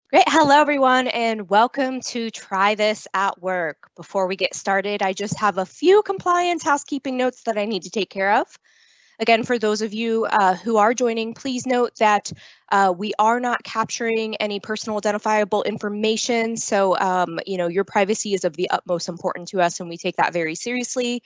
Great. Hello, everyone, and welcome to Try This at Work. Before we get started, I just have a few compliance housekeeping notes that I need to take care of. Again, for those of you who are joining, please note that we are not capturing any personal identifiable information. So, your privacy is of the utmost importance to us, and we take that very seriously.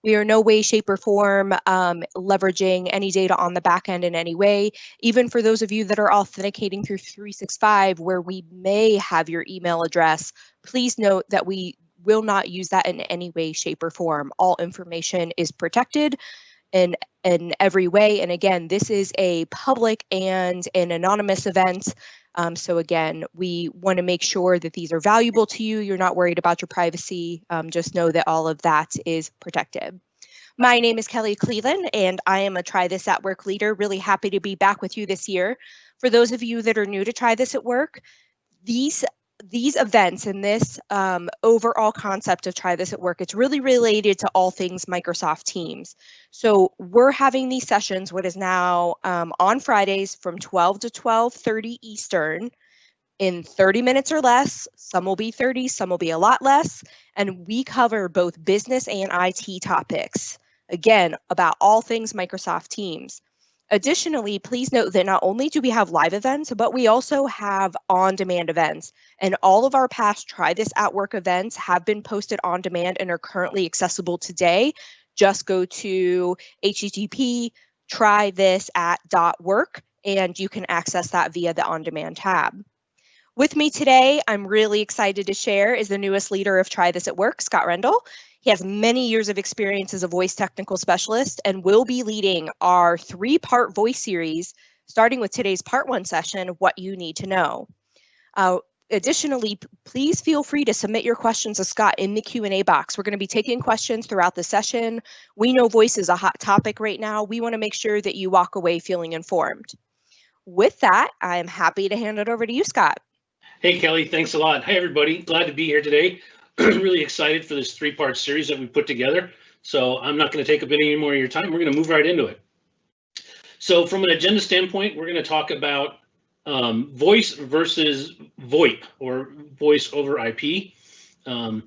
We are no way, shape, or form leveraging any data on the back end in any way. Even for those of you that are authenticating through 365, where we may have your email address, please note that we will not use that in any way, shape, or form. All information is protected in every way. And again, this is a public and an anonymous event. So again, we want to make sure that these are valuable to you. You're not worried about your privacy. Just know that all of that is protected. My name is Kelly Cleveland, and I am a Try This at Work leader. Really happy to be back with you this year. For those of you that are new to Try This at Work, these events and this overall concept of Try This at Work, it's really related to all things Microsoft Teams. So we're having these sessions, what is now on Fridays from 12 to 12:30 Eastern, in 30 minutes or less. Some will be 30, some will be a lot less. And we cover both business and IT topics, again, about all things Microsoft Teams. Additionally, please note that not only do we have live events, but we also have on-demand events. And all of our past Try This at Work events have been posted on demand and are currently accessible today. Just go to http://trythisat.work and you can access that via the on-demand tab. With me today, I'm really excited to share, is the newest leader of Try This at Work, Scott Rendell. He has many years of experience as a voice technical specialist and will be leading our 3-part voice series, starting with today's part 1 session, What You Need to Know. Additionally, please feel free to submit your questions to Scott in the Q&A box. We're going to be taking questions throughout the session. We know voice is a hot topic right now. We want to make sure that you walk away feeling informed. With that, I'm happy to hand it over to you, Scott. Hey, Kelly, thanks a lot. Hi, everybody. Glad to be here today. Really excited for this 3-part series that we put together. So I'm not going to take up any more of your time. We're going to move right into it. So from an agenda standpoint, we're going to talk about voice versus VoIP, or voice over IP. We're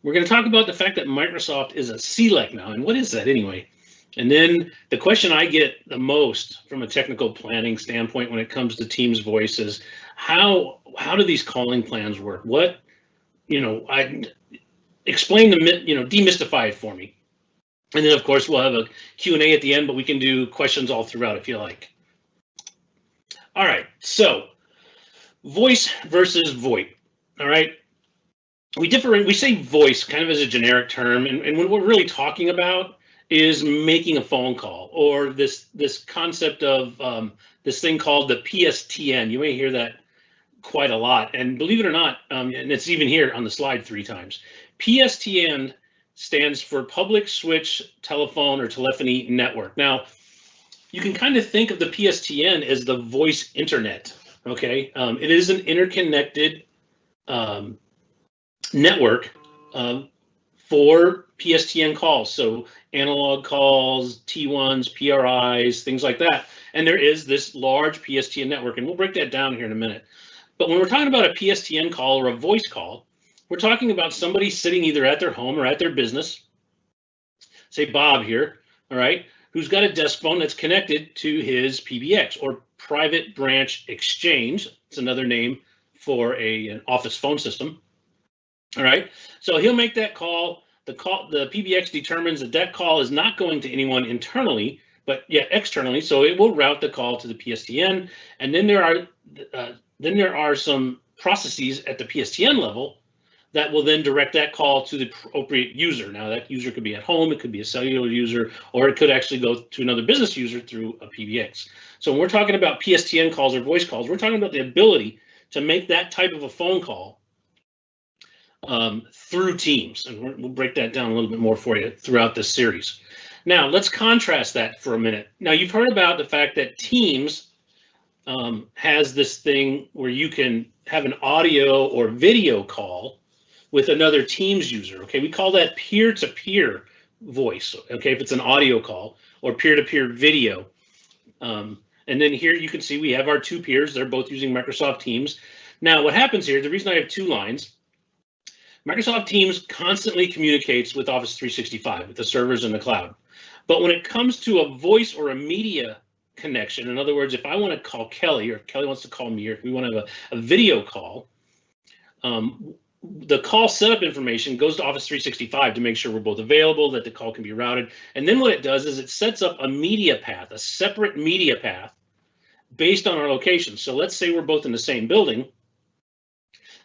going to talk about the fact that Microsoft is a CLEC now. And what is that anyway? And then the question I get the most from a technical planning standpoint when it comes to Teams voice is, how do these calling plans work? What, I explain the, demystify it for me. And then of course we'll have a Q&A at the end, but we can do questions all throughout if you like. All right, so voice versus VoIP. All right, we say voice kind of as a generic term, and what we're really talking about is making a phone call, or this concept of this thing called the PSTN. You may hear that quite a lot, and believe it or not, and it's even here on the slide 3 times. PSTN stands for Public Switch Telephone or Telephony Network. Now, you can kind of think of the PSTN as the voice internet. Okay, it is an interconnected network for PSTN calls, so analog calls, T1s, PRIs, things like that. And there is this large PSTN network, and we'll break that down here in a minute. But when we're talking about a PSTN call or a voice call, we're talking about somebody sitting either at their home or at their business, say Bob here, all right, who's got a desk phone that's connected to his PBX, or private branch exchange. It's another name for an office phone system. All right, so he'll make that call. The PBX determines that that call is not going to anyone internally, but yet externally. So it will route the call to the PSTN, and then there are some processes at the PSTN level that will then direct that call to the appropriate user. Now, that user could be at home, it could be a cellular user, or it could actually go to another business user through a PBX. So when we're talking about PSTN calls or voice calls, we're talking about the ability to make that type of a phone call through Teams, and we'll break that down a little bit more for you throughout this series. Now, let's contrast that for a minute. Now, you've heard about the fact that Teams has this thing where you can have an audio or video call with another Teams user. Okay, we call that peer-to-peer voice. Okay, if it's an audio call, or peer-to-peer video. And then here you can see we have our 2 peers. They're both using Microsoft Teams. Now, what happens here, the reason I have 2 lines, Microsoft Teams constantly communicates with Office 365, with the servers in the cloud. But when it comes to a voice or a media connection, in other words, if I want to call Kelly, or if Kelly wants to call me, or if we want to have a video call, the call setup information goes to Office 365 to make sure we're both available, that the call can be routed. And then what it does is it sets up a media path, a separate media path based on our location. So let's say we're both in the same building.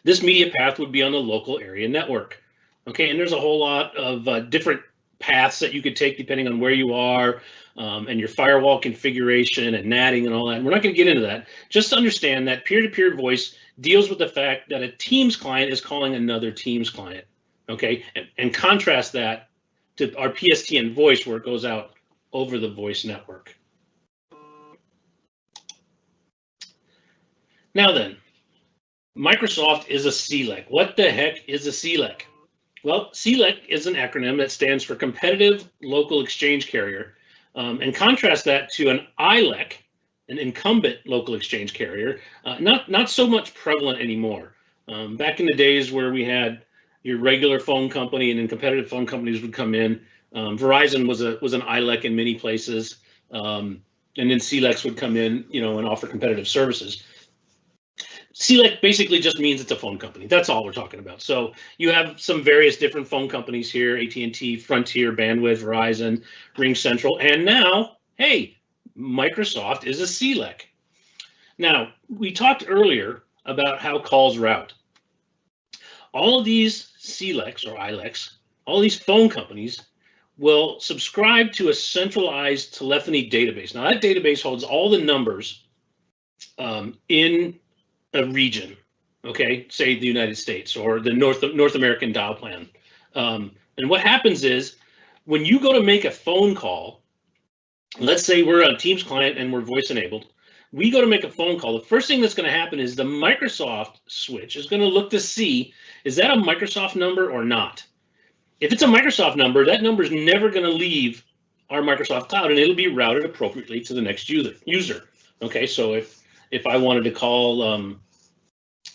This media path would be on the local area network. Okay, and there's a whole lot of different paths that you could take depending on where you are and your firewall configuration and natting and all that. And we're not going to get into that. Just understand that peer-to-peer voice deals with the fact that a Teams client is calling another Teams client. Okay, and contrast that to our PSTN voice where it goes out over the voice network. Now then, Microsoft is a CLEC. What the heck is a CLEC? Well, CLEC is an acronym that stands for Competitive Local Exchange Carrier. And contrast that to an ILEC, an incumbent local exchange carrier, not so much prevalent anymore. Back in the days where we had your regular phone company and then competitive phone companies would come in, Verizon was an ILEC in many places, and then CLECs would come in, and offer competitive services. CLEC basically just means it's a phone company. That's all we're talking about. So you have some various different phone companies here: AT&T, Frontier, Bandwidth, Verizon, Ring Central, and now, hey, Microsoft is a CLEC. Now, we talked earlier about how calls route. All of these CLECs or ILECs, all these phone companies will subscribe to a centralized telephony database. Now, that database holds all the numbers in a region, okay, say the United States or the North American dial plan. And what happens is when you go to make a phone call, let's say we're a Teams client and we're voice enabled, we go to make a phone call. The first thing that's going to happen is the Microsoft switch is going to look to see, is that a Microsoft number or not? If it's a Microsoft number, that number is never going to leave our Microsoft cloud and it'll be routed appropriately to the next user. Okay, so if I wanted to call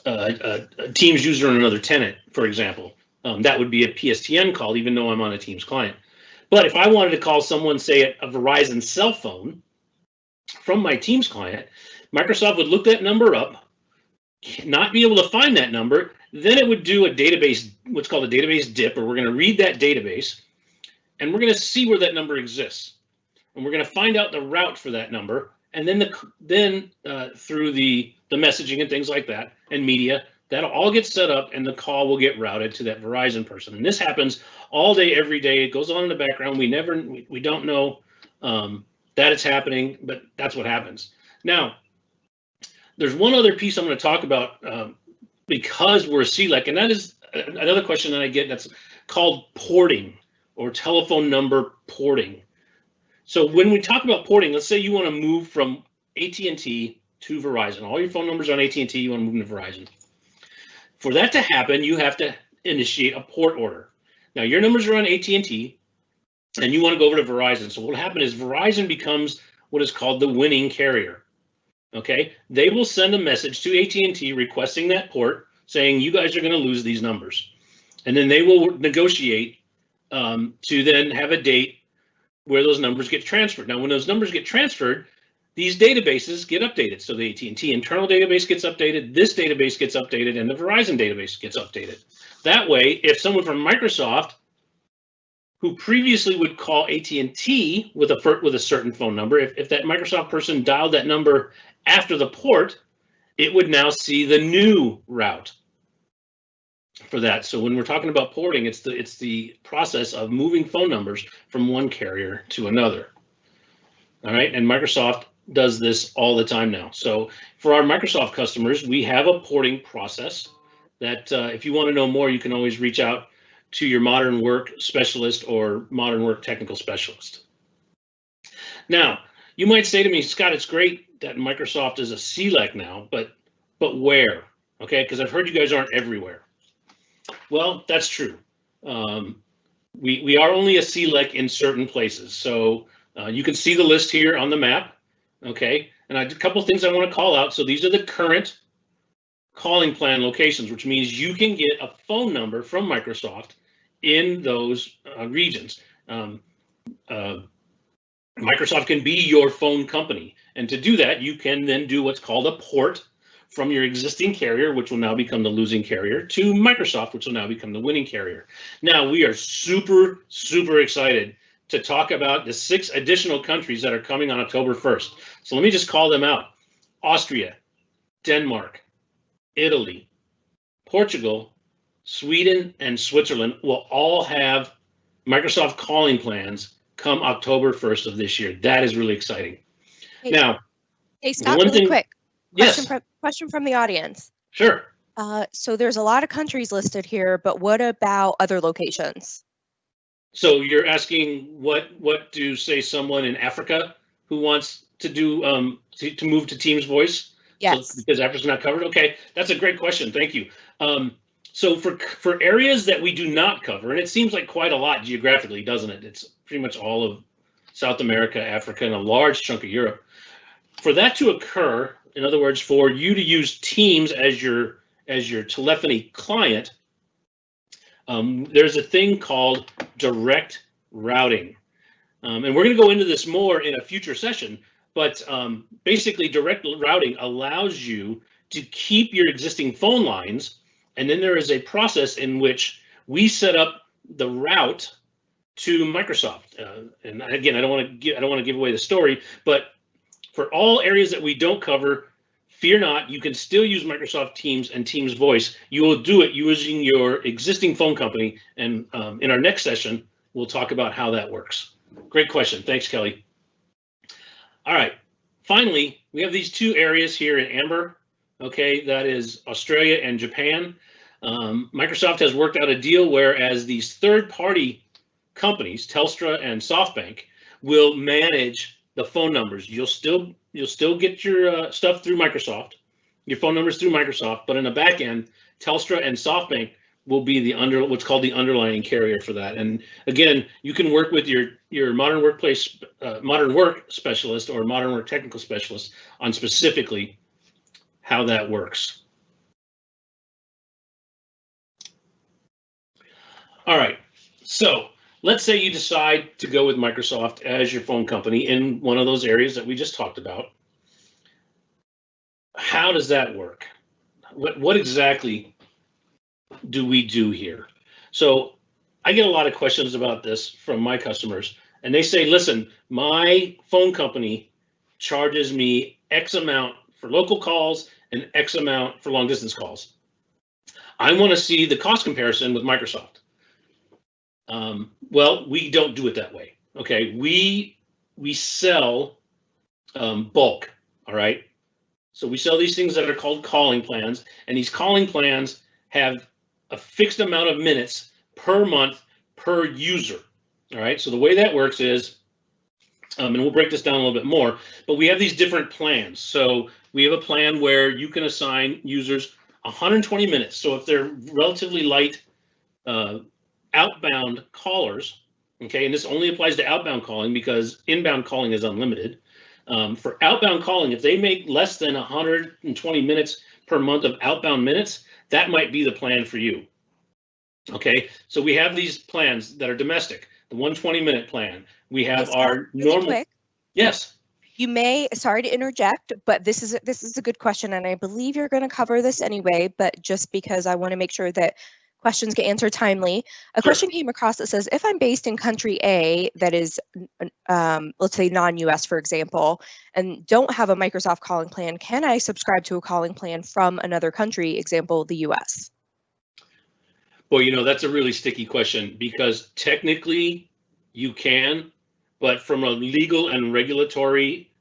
a Teams user on another tenant, for example, that would be a PSTN call, even though I'm on a Teams client. But if I wanted to call someone, say, a Verizon cell phone from my Teams client, Microsoft would look that number up, not be able to find that number, then it would do a database, what's called a database dip, or we're going to read that database, and we're going to see where that number exists. And we're going to find out the route for that number, and then through the messaging and things like that and media, that'll all get set up and the call will get routed to that Verizon person. And this happens all day, every day. It goes on in the background. We don't know that it's happening, but that's what happens. Now, there's one other piece I'm going to talk about because we're a CLEC, and that is another question that I get that's called porting or telephone number porting. So when we talk about porting, let's say you want to move from AT&T to Verizon. All your phone numbers are on AT&T, you want to move them to Verizon. For that to happen, you have to initiate a port order. Now, your numbers are on AT&T, and you want to go over to Verizon. So what will happen is Verizon becomes what is called the winning carrier. Okay, they will send a message to AT&T requesting that port, saying you guys are going to lose these numbers. And then they will negotiate to then have a date where those numbers get transferred. Now, when those numbers get transferred, these databases get updated. So the AT&T internal database gets updated, this database gets updated, and the Verizon database gets updated. That way, if someone from Microsoft, who previously would call AT&T with a certain phone number, if that Microsoft person dialed that number after the port, it would now see the new route for that. So when we're talking about porting, it's the process of moving phone numbers from one carrier to another. All right, and Microsoft does this all the time now. So for our Microsoft customers, we have a porting process that if you want to know more, you can always reach out to your Modern Work specialist or Modern Work technical specialist. Now, you might say to me, Scott, it's great that Microsoft is a CLEC now, but where? Okay, because I've heard you guys aren't everywhere. Well, that's true. We are only a CLEC in certain places. So you can see the list here on the map. Okay, and a couple things I want to call out. So these are the current calling plan locations, which means you can get a phone number from Microsoft in those regions. Microsoft can be your phone company. And to do that, you can then do what's called a port from your existing carrier, which will now become the losing carrier, to Microsoft, which will now become the winning carrier. Now, we are super, super excited to talk about the 6 additional countries that are coming on October 1st. So let me just call them out. Austria, Denmark, Italy, Portugal, Sweden, and Switzerland will all have Microsoft calling plans come October 1st of this year. That is really exciting. Hey, now, hey, stop really quick. Yes. Question from the audience. Sure. So there's a lot of countries listed here, but what about other locations? So you're asking what do, say, someone in Africa who wants to do to move to Teams Voice? Yes. So, because Africa's not covered. Okay, that's a great question. Thank you. So for areas that we do not cover, and it seems like quite a lot geographically, doesn't it? It's pretty much all of South America, Africa, and a large chunk of Europe. For that to occur, in other words, for you to use Teams as your telephony client, there's a thing called direct routing. And we're going to go into this more in a future session, but basically direct routing allows you to keep your existing phone lines, and then there is a process in which we set up the route to Microsoft. And again, I don't want to give away the story, but for all areas that we don't cover, fear not, you can still use Microsoft Teams and Teams Voice. You will do it using your existing phone company. And in our next session, we'll talk about how that works. Great question. Thanks, Kelly. All right. Finally, we have these 2 areas here in amber. Okay, that is Australia and Japan. Microsoft has worked out a deal whereas these third-party companies, Telstra and SoftBank, will manage the phone numbers. You'll still get your stuff through Microsoft, your phone numbers through Microsoft, but in the back end, Telstra and SoftBank will be what's called the underlying carrier for that. And again, you can work with your modern work specialist or modern work technical specialist on specifically how that works. All right, so let's say you decide to go with Microsoft as your phone company in one of those areas that we just talked about. How does that work? What exactly do we do here? So I get a lot of questions about this from my customers, and they say, listen, my phone company charges me X amount for local calls and X amount for long distance calls. I want to see the cost comparison with Microsoft. Well, we don't do it that way. Okay, we sell bulk. All right, so we sell these things that are called calling plans, and these calling plans have a fixed amount of minutes per month per user. All right, so the way that works is, and we'll break this down a little bit more, but we have these different plans. So we have a plan where you can assign users 120 minutes. So if they're relatively light outbound callers, okay, and this only applies to outbound calling because inbound calling is unlimited. For outbound calling, if they make less than 120 minutes per month of outbound minutes, that might be the plan for you. Okay, so we have these plans that are domestic, the 120-minute plan. We have our normal. Quick. Yes. You may, sorry to interject, but this is a good question, and I believe you're going to cover this anyway, but just because I want to make sure that questions get answered timely. A question came across that says, if I'm based in country A that is, let's say non-US, for example, and don't have a Microsoft calling plan, can I subscribe to a calling plan from another country, example, the US? Well, you know, that's a really sticky question because technically you can, but from a legal and regulatory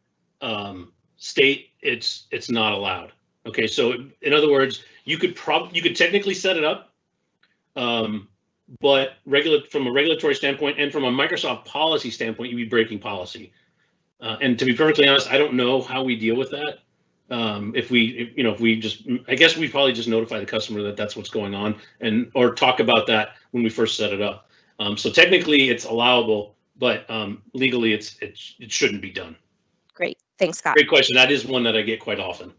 state, it's not allowed. Okay, so in other words, you could technically set it up, but from a regulatory standpoint and from a Microsoft policy standpoint, you'd be breaking policy. And to be perfectly honest, I don't know how we deal with that. I guess we probably just notify the customer that that's what's going on, or talk about that when we first set it up. So technically it's allowable, but legally it shouldn't be done. Great, thanks, Scott. Great question. That is one that I get quite often.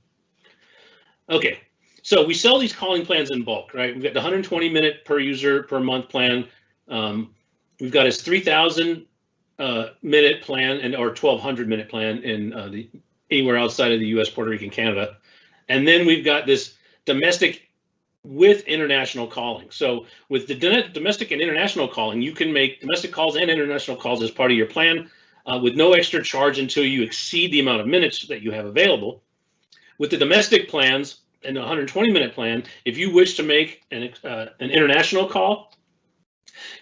Okay, So we sell these calling plans in bulk, right? We've got the 120 minute per user per month plan. We've got his 3,000 minute plan or 1,200 minute plan in anywhere outside of the U.S., Puerto Rico, and Canada. And then we've got this domestic with international calling. So with the domestic and international calling, you can make domestic calls and international calls as part of your plan with no extra charge until you exceed the amount of minutes that you have available. With the domestic plans and the 120 minute plan, if you wish to make an international call,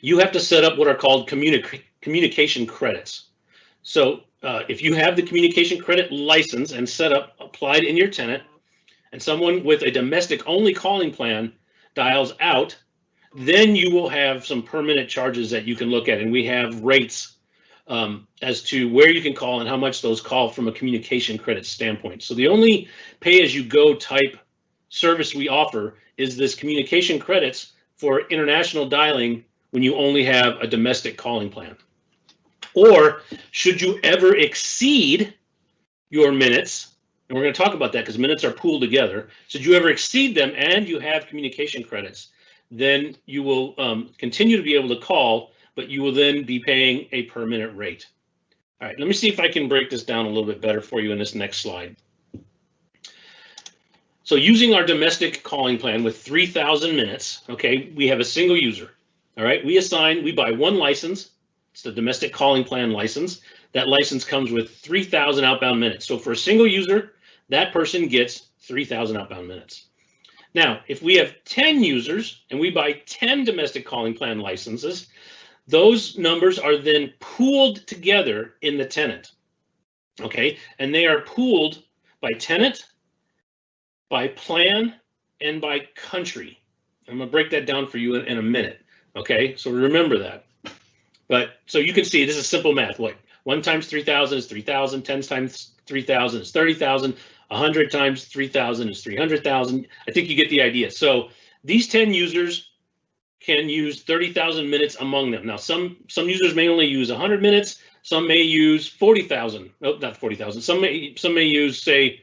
you have to set up what are called communication credits. So if you have the communication credit license and set up applied in your tenant, and someone with a domestic only calling plan dials out, then you will have some per minute charges that you can look at. And we have rates as to where you can call and how much those call from a communication credit standpoint. So the only pay-as-you-go type service we offer is this communication credits for international dialing when you only have a domestic calling plan. Or should you ever exceed your minutes, and we're going to talk about that because minutes are pooled together. Should you ever exceed them and you have communication credits, then you will continue to be able to call, but you will then be paying a per minute rate. All right, let me see if I can break this down a little bit better for you in this next slide. So using our domestic calling plan with 3,000 minutes, okay, we have a single user. All right, we buy one license. It's the domestic calling plan license. That license comes with 3,000 outbound minutes. So for a single user, that person gets 3,000 outbound minutes. Now, if we have 10 users and we buy 10 domestic calling plan licenses, those numbers are then pooled together in the tenant. Okay, and they are pooled by tenant, by plan, and by country. I'm going to break that down for you in a minute. Okay, so remember that. But so you can see this is simple math. What 1 times 3,000 is 3,000. 10 times 3,000 is 30,000. 100 times 3,000 is 300,000. I think you get the idea. So these 10 users can use 30,000 minutes among them. Now, some users may only use 100 minutes. Some may use 40,000. Nope, not 40,000. Some may use, say,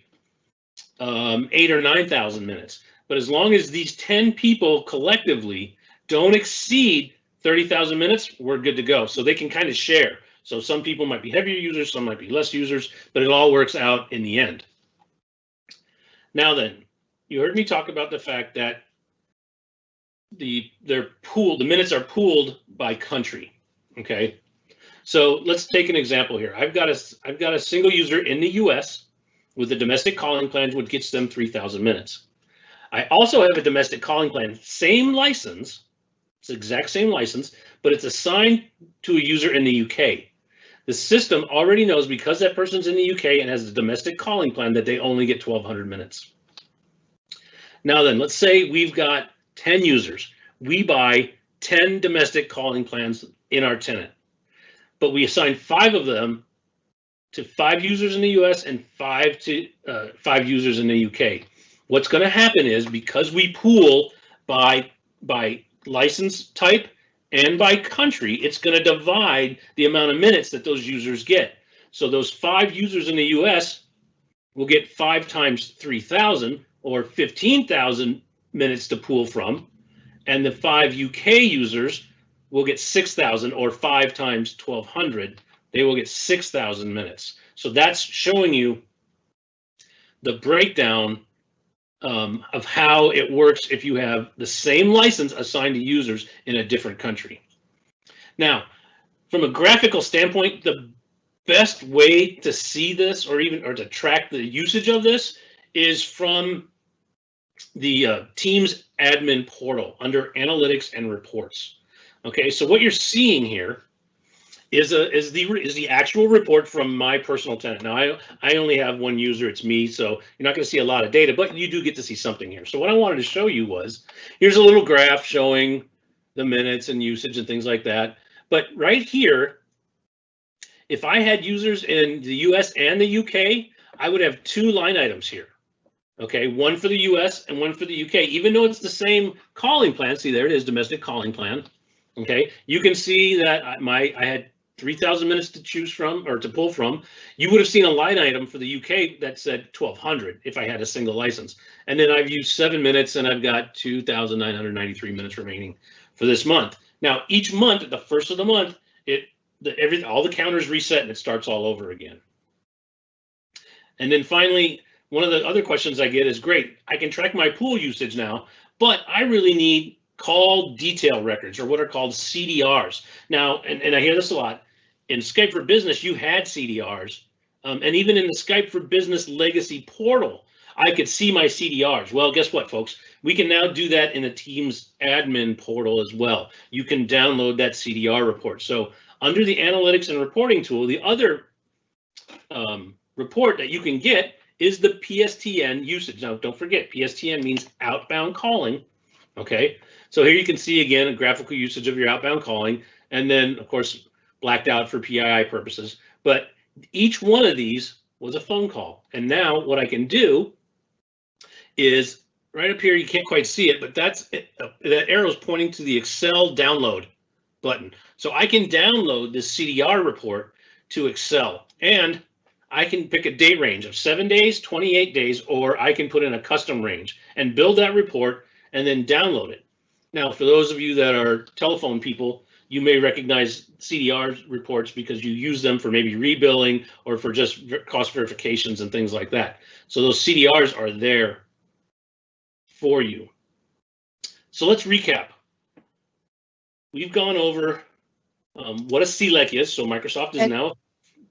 8,000 or 9,000 minutes. But as long as these 10 people collectively don't exceed 30,000 minutes, we're good to go. So they can kind of share. So some people might be heavier users, some might be less users, but it all works out in the end. Now then, you heard me talk about the fact that the minutes are pooled by country. Okay, so let's take an example here. I've got a single user in the U.S. with a domestic calling plan, which gets them 3,000 minutes. I also have a domestic calling plan, same license, it's the exact same license, but it's assigned to a user in the UK. The system already knows, because that person's in the UK and has a domestic calling plan, that they only get 1,200 minutes. Now then, let's say we've got 10 users. We buy 10 domestic calling plans in our tenant, but we assign 5 of them to 5 users in the US and 5 to 5 users in the UK. What's going to happen is, because we pool by license type and by country, it's going to divide the amount of minutes that those users get. So those 5 users in the US will get 5 times 3,000 or 15,000 minutes to pool from, and the 5 UK users will get 6,000 or 5 times 1,200. They will get 6,000 minutes. So that's showing you the breakdown of how it works if you have the same license assigned to users in a different country. Now, from a graphical standpoint, the best way to see this or to track the usage of this is from the Teams admin portal under analytics and reports. Okay, so what you're seeing here is the actual report from my personal tenant. Now, I only have one user, it's me, so you're not going to see a lot of data, but you do get to see something here. So what I wanted to show you was, here's a little graph showing the minutes and usage and things like that. But right here, if I had users in the US and the UK, I would have 2 line items here. Okay, one for the US and one for the UK, even though it's the same calling plan. See, there it is, domestic calling plan. Okay, you can see that I had 3,000 minutes to choose from or to pull from, you would have seen a line item for the UK that said 1,200 if I had a single license. And then I've used 7 minutes and I've got 2,993 minutes remaining for this month. Now, each month, at the first of the month, all the counters reset and it starts all over again. And then finally, one of the other questions I get is, great, I can track my pool usage now, but I really need call detail records, or what are called CDRs. Now, and I hear this a lot, in Skype for Business, you had CDRs, and even in the Skype for Business legacy portal, I could see my CDRs. Well, guess what, folks? We can now do that in the Teams admin portal as well. You can download that CDR report. So under the Analytics and Reporting tool, the other report that you can get is the PSTN usage. Now, don't forget, PSTN means outbound calling. Okay, so here you can see again a graphical usage of your outbound calling, and then of course blacked out for PII purposes. But each one of these was a phone call. And now what I can do is right up here, you can't quite see it, but that's that arrow is pointing to the Excel download button. So I can download this CDR report to Excel, and I can pick a date range of 7 days, 28 days, or I can put in a custom range and build that report and then download it. Now, for those of you that are telephone people, you may recognize CDR reports because you use them for maybe rebilling or for just cost verifications and things like that. So those CDRs are there for you. So let's recap. We've gone over what a CLEC is. So Microsoft is now.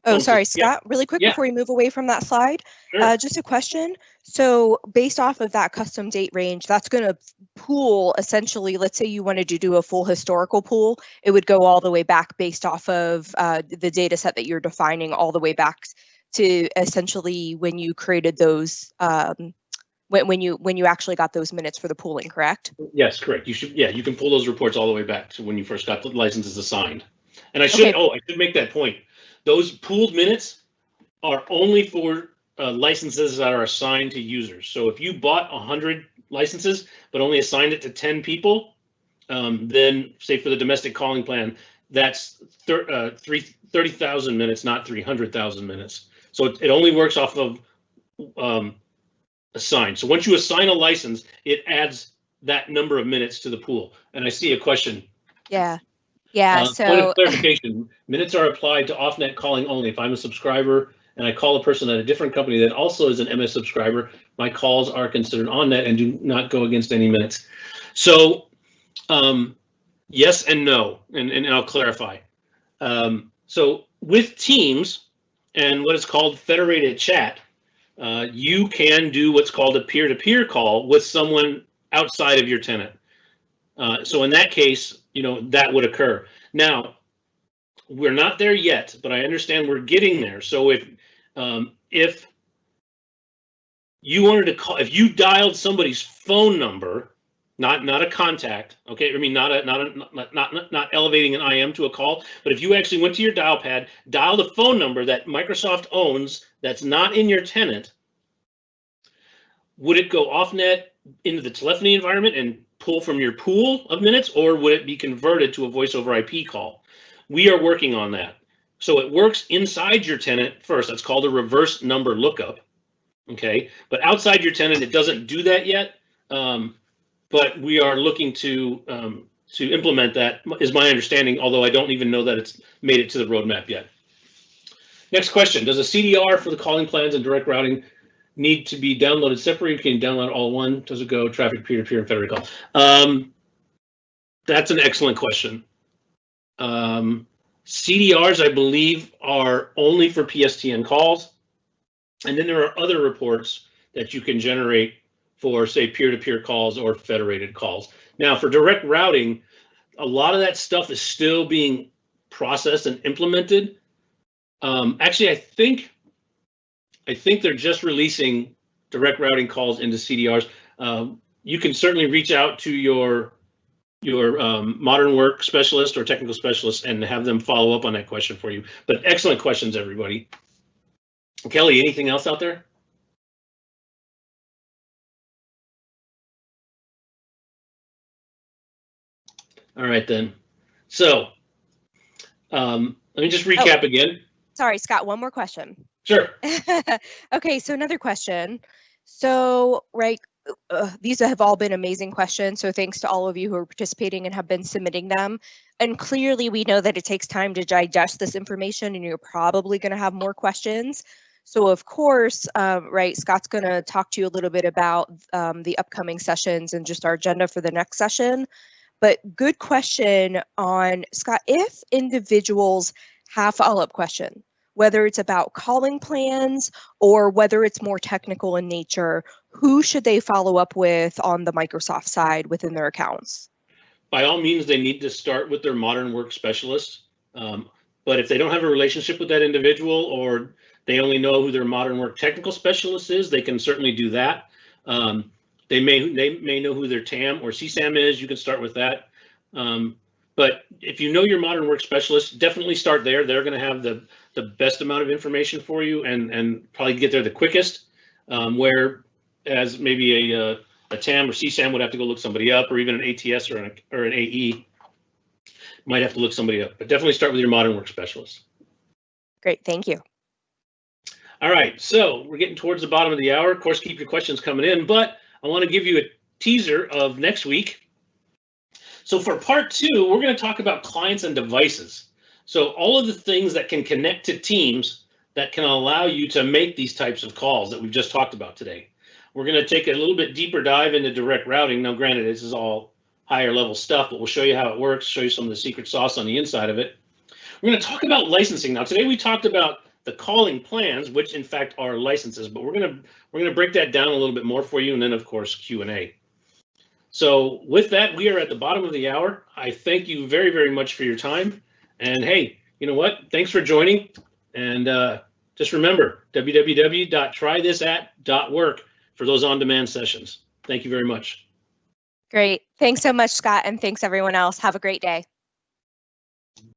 Oh, sorry, Scott, really quick before you move away from that slide, Sure. Just a question. So based off of that custom date range, that's going to pool essentially, let's say you wanted to do a full historical pool, it would go all the way back based off of the data set that you're defining all the way back to essentially when you created those, when you actually got those minutes for the pooling, correct? Yes, correct. You should, you can pull those reports all the way back to when you first got the licenses assigned. And I should, I should make that point. Those pooled minutes are only for licenses that are assigned to users. So if you bought 100 licenses but only assigned it to 10 people, then say for the domestic calling plan, that's 30,000 minutes, not 300,000 minutes. So it only works off of assigned. So once you assign a license, it adds that number of minutes to the pool. And I see a question. Yeah. So point of clarification, minutes are applied to off-net calling only. If I'm a subscriber and I call a person at a different company that also is an MS subscriber, my calls are considered on-net and do not go against any minutes. So yes and no, and I'll clarify. So with Teams and what is called federated chat, you can do what's called a peer-to-peer call with someone outside of your tenant. So in that case, that would occur. Now, we're not there yet, but I understand we're getting there. So if you wanted to call, if you dialed somebody's phone number, not a contact, okay? I mean, not elevating an IM to a call, but if you actually went to your dial pad, dialed a phone number that Microsoft owns that's not in your tenant, would it go off net into the telephony environment and pull from your pool of minutes, or would it be converted to a voice over IP call? We are working on that. So it works inside your tenant first. That's called a reverse number lookup. Okay, but outside your tenant, it doesn't do that yet. But we are looking to implement that, is my understanding, although I don't even know that it's made it to the roadmap yet. Next question, does a CDR for the calling plans and direct routing need to be downloaded separately? Can you download all one? Does it go traffic, peer-to-peer, and federated call? That's an excellent question. CDRs, I believe, are only for PSTN calls. And then there are other reports that you can generate for, say, peer-to-peer calls or federated calls. Now, for direct routing, a lot of that stuff is still being processed and implemented. Actually, I think they're just releasing direct routing calls into CDRs. You can certainly reach out to your modern work specialist or technical specialist and have them follow up on that question for you. But excellent questions, everybody. Kelly, anything else out there? All right, then. So Let me just recap again. Sorry, Scott, one more question. Sure. Okay, so another question. So, right, these have all been amazing questions. So thanks to all of you who are participating and have been submitting them. And clearly we know that it takes time to digest this information and you're probably going to have more questions. So of course, right, Scott's going to talk to you a little bit about the upcoming sessions and just our agenda for the next session. But good question on, Scott, if individuals have follow-up question, whether it's about calling plans or whether it's more technical in nature, who should they follow up with on the Microsoft side within their accounts? By all means, they need to start with their modern work specialist. But if they don't have a relationship with that individual, or they only know who their modern work technical specialist is, they can certainly do that. They may know who their TAM or CSAM is. You can start with that. But if you know your modern work specialist, definitely start there. They're going to have the best amount of information for you and probably get there the quickest. Whereas maybe a TAM or CSAM would have to go look somebody up, or even an ATS or an AE might have to look somebody up. But definitely start with your modern work specialist. Great, thank you. All right, so we're getting towards the bottom of the hour. Of course, keep your questions coming in, but I want to give you a teaser of next week. So for part 2, we're going to talk about clients and devices. So all of the things that can connect to Teams that can allow you to make these types of calls that we've just talked about today. We're going to take a little bit deeper dive into direct routing. Now, granted, this is all higher level stuff, but we'll show you how it works, show you some of the secret sauce on the inside of it. We're going to talk about licensing. Now, today we talked about the calling plans, which in fact are licenses, but we're going to break that down a little bit more for you, and then of course Q&A. So with that, we are at the bottom of the hour. I thank you very, very much for your time. And hey, you know what? Thanks for joining. And just remember, www.trythisat.work for those on-demand sessions. Thank you very much. Great. Thanks so much, Scott. And thanks everyone else. Have a great day.